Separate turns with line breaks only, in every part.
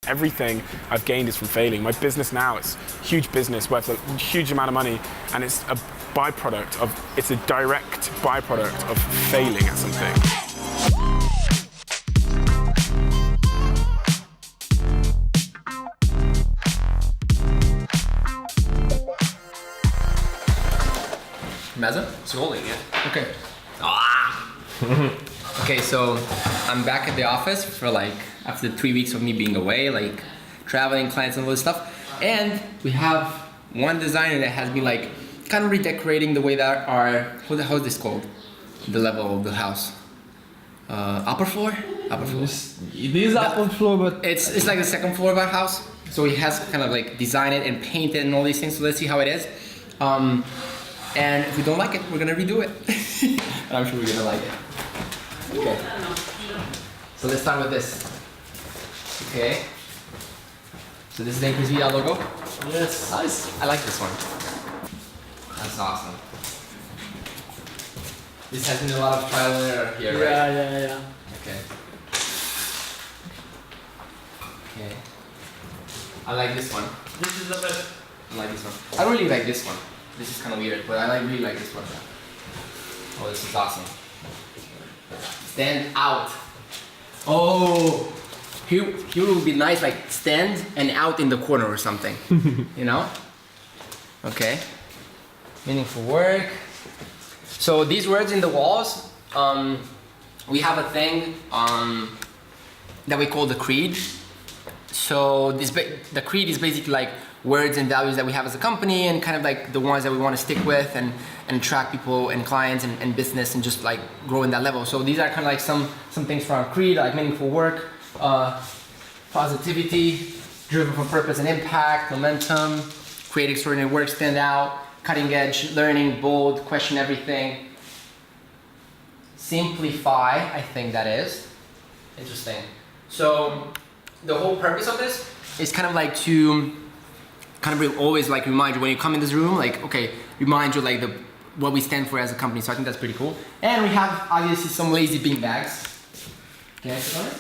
everything I've gained is from failing. My business now, it's a huge business worth a huge amount of money, and it's a direct byproduct of failing at something.
Meza? It's rolling, yeah.
Okay.
Okay, so I'm back at the office for after 3 weeks of me being away, traveling, clients and all this stuff. And we have one designer that has been kind of redecorating the way that how is this called? The level of the house. Upper floor? Upper floor.
It is upper floor, but...
It's like the second floor of our house. So he has kind of designed it and painted and all these things. So let's see how it is. And if we don't like it, we're gonna redo it. And I'm sure we're gonna like it. Okay. So let's start with this. Okay. So this is the Inquisitia logo.
Yes.
Nice. I like this one. That's awesome. This has been a lot of trial and error here, right?
Yeah.
Okay. Okay. I like this one.
This is the best.
I like this one. I really like this one. This is kind of weird, but I really like this one. Oh, this is awesome. Stand out. Oh, here would be nice, stand and out in the corner or something. You know? Okay. Meaningful work. So these words in the walls, we have a thing that we call the creed. So the creed is basically words and values that we have as a company, and kind of the ones that we want to stick with and attract people and clients and business and just grow in that level. So these are kind of some things from our creed, meaningful work, positivity, driven for purpose and impact, momentum, create extraordinary work, stand out, cutting edge, learning, bold, question everything, simplify, I think that is. Interesting. So the whole purpose of this is kind of to kind of always remind you when you come in this room, okay, remind you what we stand for as a company. So I think that's pretty cool. And we have obviously some lazy bean bags. Can I sit on it?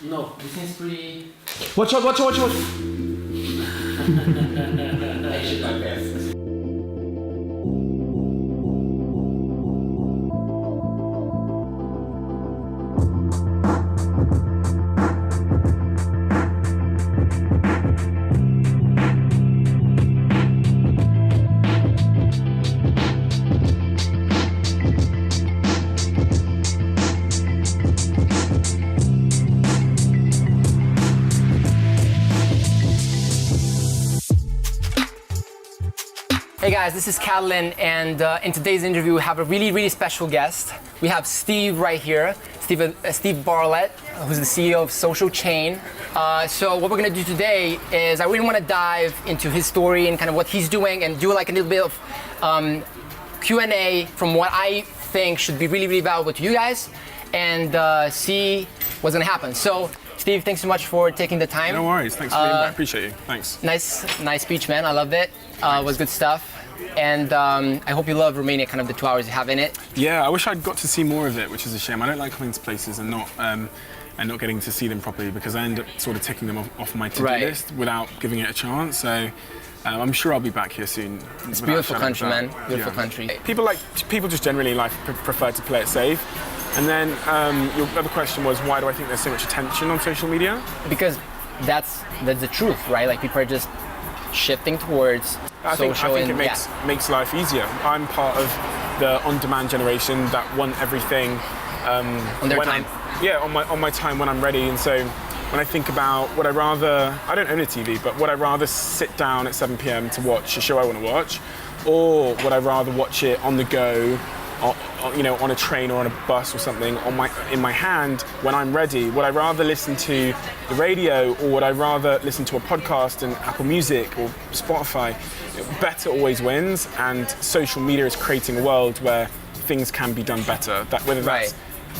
No.
This seems pretty...
Watch out.
I should like this. Hey guys, this is Catalin, and in today's interview we have a really special guest. We have Steve right here, Steve BARTLETT, who's the CEO of Social Chain. So what we're gonna do today is I really want to dive into his story and kind of what he's doing, and do a little bit of Q&A from what I think should be really valuable to you guys, and see what's gonna happen. So Steve, thanks so much for taking the time.
No worries, thanks for being back, appreciate you, thanks.
Nice speech, man, I loved it. It was good stuff. And I hope you love Romania, kind of the 2 hours you have in it.
Yeah, I wish I'd got to see more of it, which is a shame. I don't like coming to places and not getting to see them properly, because I end up sort of ticking them off my to-do list without giving it a chance. So I'm sure I'll be back here soon.
It's a beautiful country, man. Beautiful country.
People just generally prefer to play it safe. And then your other question was, why do I think there's so much attention on social media?
Because that's the truth, right? People are just shifting towards social.
I think it makes life easier. I'm part of the on-demand generation that want everything
on their time.
On my time when I'm ready. And so when I think about I don't own a TV, but would I rather sit down at 7 p.m. to watch a show I want to watch, or would I rather watch it on the go, on a train or on a bus or something, in my hand when I'm ready? Would I rather listen to the radio, or would I rather listen to a podcast and Apple Music or Spotify? Better always wins, and social media is creating a world where things can be done better. Whether that's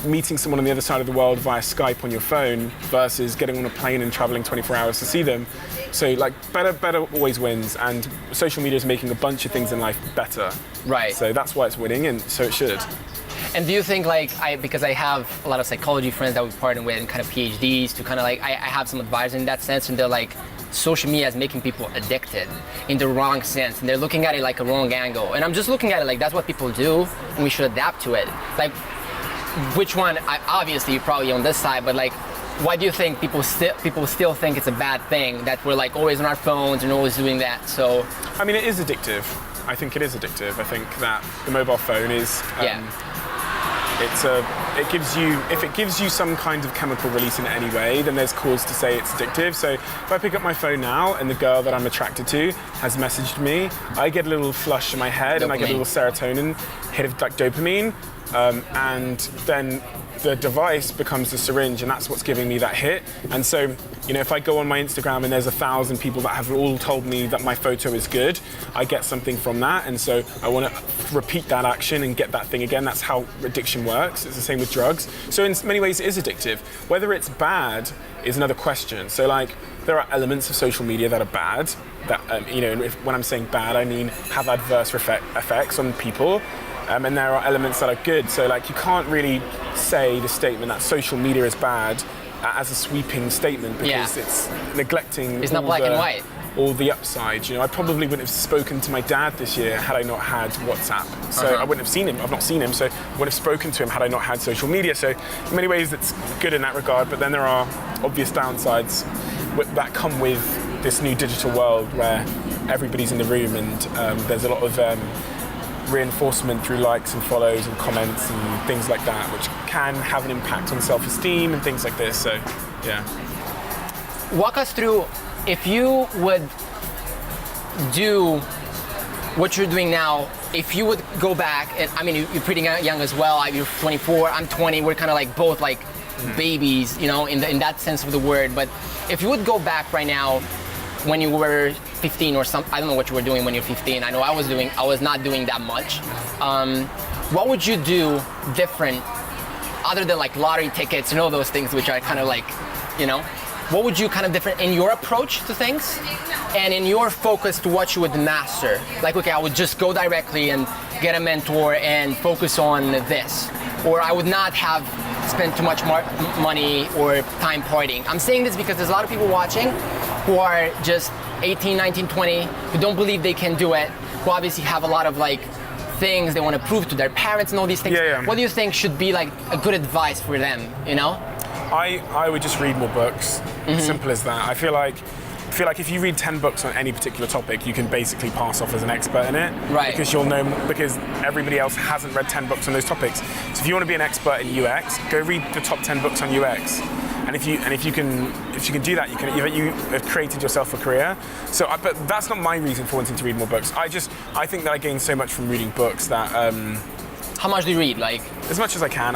meeting someone on the other side of the world via Skype on your phone versus getting on a plane and traveling 24 hours to see them. So better always wins, and social media is making a bunch of things in life better.
Right.
So that's why it's winning, and so it should.
And do you think like because I have a lot of psychology friends that we partner with and kind of PhDs to kind of like I have some advice in that sense, and they're like social media is making people addicted in the wrong sense, and they're looking at it like a wrong angle. And I'm just looking at it like that's what people do, and we should adapt to it. Like, which one? Obviously, you're probably on this side, but like, why do you think people still think it's a bad thing that we're like always on our phones and always doing that? So,
I mean, it is addictive. I think it is addictive. I think that the mobile phone is. If it gives you some kind of chemical release in any way, then there's cause to say it's addictive. So if I pick up my phone now and the girl that I'm attracted to has messaged me, I get a little flush in my head and I get a little serotonin hit of like dopamine, and then the device becomes the syringe, and that's what's giving me that hit. And so, you know, if I go on my Instagram and there's 1,000 people that have all told me that my photo is good, I get something from that, and so I want to repeat that action and get that thing again. That's how addiction works. It's the same with drugs. So in many ways it is addictive. Whether it's bad is another question. So like, there are elements of social media that are bad, that, you know, when I'm saying bad, I mean have adverse effects on people. And there are elements that are good. So like, you can't really say the statement that social media is bad as a sweeping statement, because it's neglecting
it's not black and white.
All the upsides. You know, I probably wouldn't have spoken to my dad this year had I not had WhatsApp. So I wouldn't have seen him. I've not seen him, so I would have spoken to him had I not had social media. So in many ways it's good in that regard, but then there are obvious downsides that come with this new digital world where everybody's in the room, and there's a lot of reinforcement through likes and follows and comments and things like that, which can have an impact on self-esteem and things like this. So, yeah.
Walk us through, if you would do what you're doing now, if you would go back, and I mean, you're pretty young as well. You're 24, I'm 20. We're kind of like both like babies, you know, in that sense of the word. But if you would go back right now, when you were 15 or something, I don't know what you were doing when you're 15. I know I was not doing that much. What would you do different, other than like lottery tickets and all those things, which are kind of like, you know, what would you kind of different in your approach to things and in your focus to what you would master? Like, okay, I would just go directly and get a mentor and focus on this. Or I would not have spent too much money or time partying. I'm saying this because there's a lot of people watching who are just 18, 19, 20, who don't believe they can do it, who obviously have a lot of like things they want to prove to their parents and all these things.
Yeah.
What do you think should be like a good advice for them, you know?
I would just read more books. Simple as that. I feel like if you read 10 books on any particular topic, you can basically pass off as an expert in it.
Right.
Because you'll know, because everybody else hasn't read 10 books on those topics. So if you want to be an expert in UX, go read the top 10 books on UX. And if you can do that, you have created yourself a career. So, but that's not my reason for wanting to read more books. I think that I gain so much from reading books that.
How much do you read? Like,
as much as I can.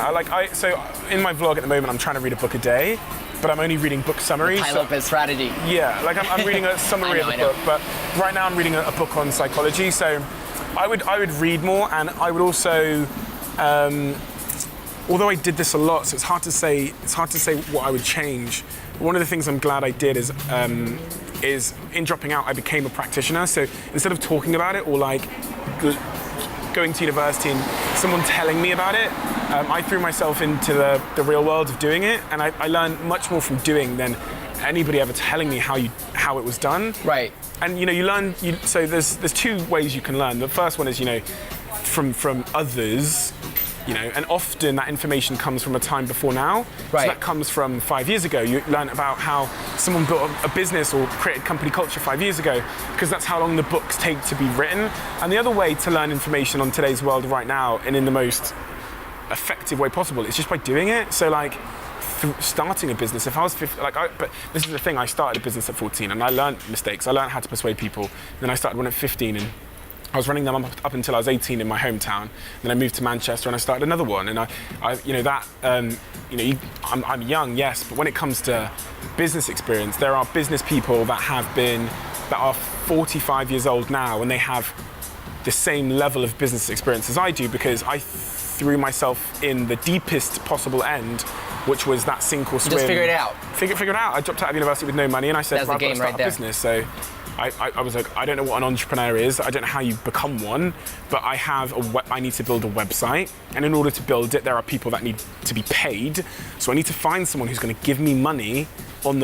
So in my vlog at the moment, I'm trying to read a book a day, but I'm only reading book summaries.
Tai Lopez strategy.
Yeah, like I'm reading a summary of the book, but right now I'm reading a book on psychology. So I would read more, and I would also. Although I did this a lot, so it's hard to say what I would change. One of the things I'm glad I did is in dropping out, I became a practitioner. So instead of talking about it or like going to university and someone telling me about it, I threw myself into the real world of doing it, and I learned much more from doing than anybody ever telling me how it was done.
Right.
And you know, you learn. So there's two ways you can learn. The first one is, you know, from others. You know, and often that information comes from a time before now.
Right.
So that comes from 5 years ago. You learn about how someone built a business or created company culture 5 years ago, because that's how long the books take to be written. And the other way to learn information on today's world right now, and in the most effective way possible, is just by doing it. So like, starting a business. If I was 50, but this is the thing. I started a business at 14, and I learned mistakes. I learned how to persuade people. And then I started one at 15, and I was running them up until I was 18 in my hometown. Then I moved to Manchester and I started another one. And I'm young, yes, but when it comes to business experience, there are business people that are 45 years old now, and they have the same level of business experience as I do, because I threw myself in the deepest possible end, which was that sink or swim.
Just figure it out.
Figure it out. I dropped out of university with no money, and I said,
That's the game
I've got to start
right there.
a business. So I was like, I don't know what an entrepreneur is. I don't know how you become one, but I need to build a website. And in order to build it, there are people that need to be paid. So I need to find someone who's going to give me money and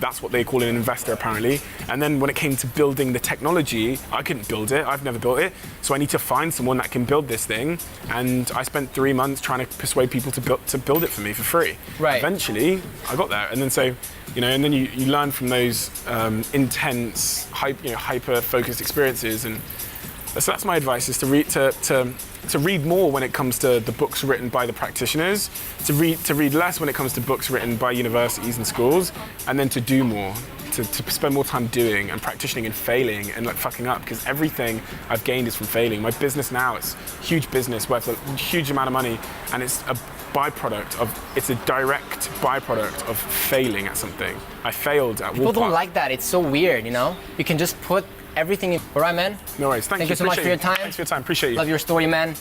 that's what they call an investor apparently. And then when it came to building the technology, I couldn't build it. I've never built it. So I need to find someone that can build this thing. And I spent 3 months trying to persuade people to build it for me for free.
Right.
Eventually, I got there. And then and then you learn from those intense, hyper-focused experiences. And so that's my advice: is to read more when it comes to the books written by the practitioners, to read less when it comes to books written by universities and schools, and then to do more, to spend more time doing and practicing and failing and like fucking up, because everything I've gained is from failing. My business now, it's a huge business worth a huge amount of money, and it's a direct byproduct of failing at something. I failed at
People don't like that. It's so weird, you know? You can just put everything in. All right, man?
No worries. Thank you
so much for your time.
Thanks for your time. Appreciate you.
Love your story, man.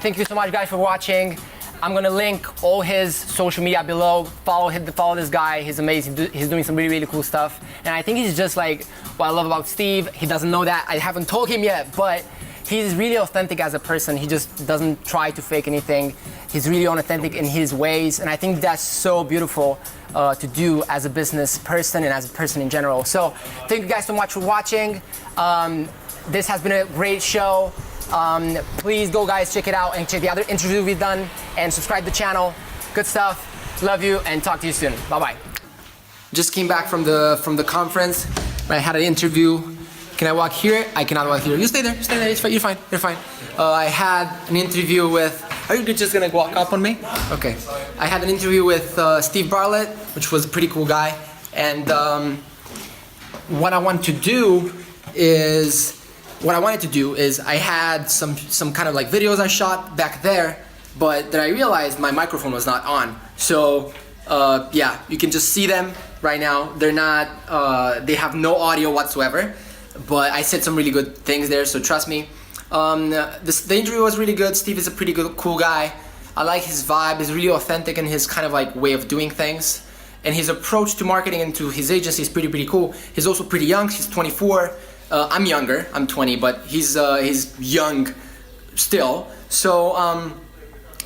Thank you so much, guys, for watching. I'm gonna link all his social media below. Follow this guy. He's amazing. He's doing some really, really cool stuff. And I think he's just like what I love about Steve. He doesn't know that. I haven't told him yet, but he's really authentic as a person. He just doesn't try to fake anything. He's really authentic in his ways, and I think that's so beautiful to do as a business person and as a person in general. So thank you guys so much for watching. This has been a great show. Please go, guys, check it out and check the other interviews we've done, and subscribe to the channel. Good stuff. Love you, and talk to you soon. Bye-bye. Just came back from the conference. I had an interview. Can I walk here? I cannot walk here. You stay there. Stay there. It's fine. You're fine. You're fine. I had an interview with. Are you just gonna walk up on me? Okay. I had an interview with Steve Bartlett, which was a pretty cool guy. And what I wanted to do is I had some kind of like videos I shot back there, but then I realized my microphone was not on. So yeah, you can just see them right now. They're not. They have no audio whatsoever. But I said some really good things there, so trust me. The interview was really good. Steve is a pretty cool guy. I like his vibe. He's really authentic in his kind of like way of doing things. And his approach to marketing and to his agency is pretty cool. He's also pretty young. He's 24. I'm younger. I'm 20, but he's young still. So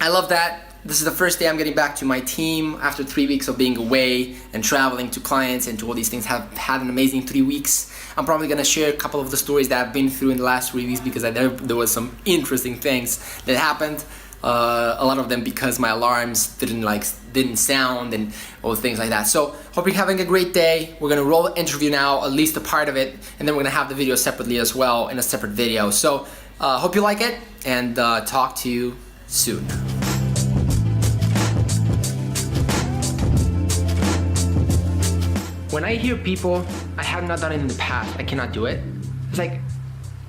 I love that. This is the first day I'm getting back to my team after 3 weeks of being away and traveling to clients and to all these things. Have had an amazing 3 weeks. I'm probably gonna share a couple of the stories that I've been through in the last 3 weeks, because there was some interesting things that happened. A lot of them because my alarms didn't sound and all things like that. So hope you're having a great day. We're gonna roll the interview now, at least a part of it, and then we're gonna have the video separately as well in a separate video. So hope you like it, and talk to you soon. When I hear people, I have not done it in the past, I cannot do it, it's like,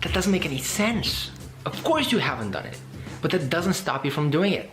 that doesn't make any sense. Of course you haven't done it, but that doesn't stop you from doing it.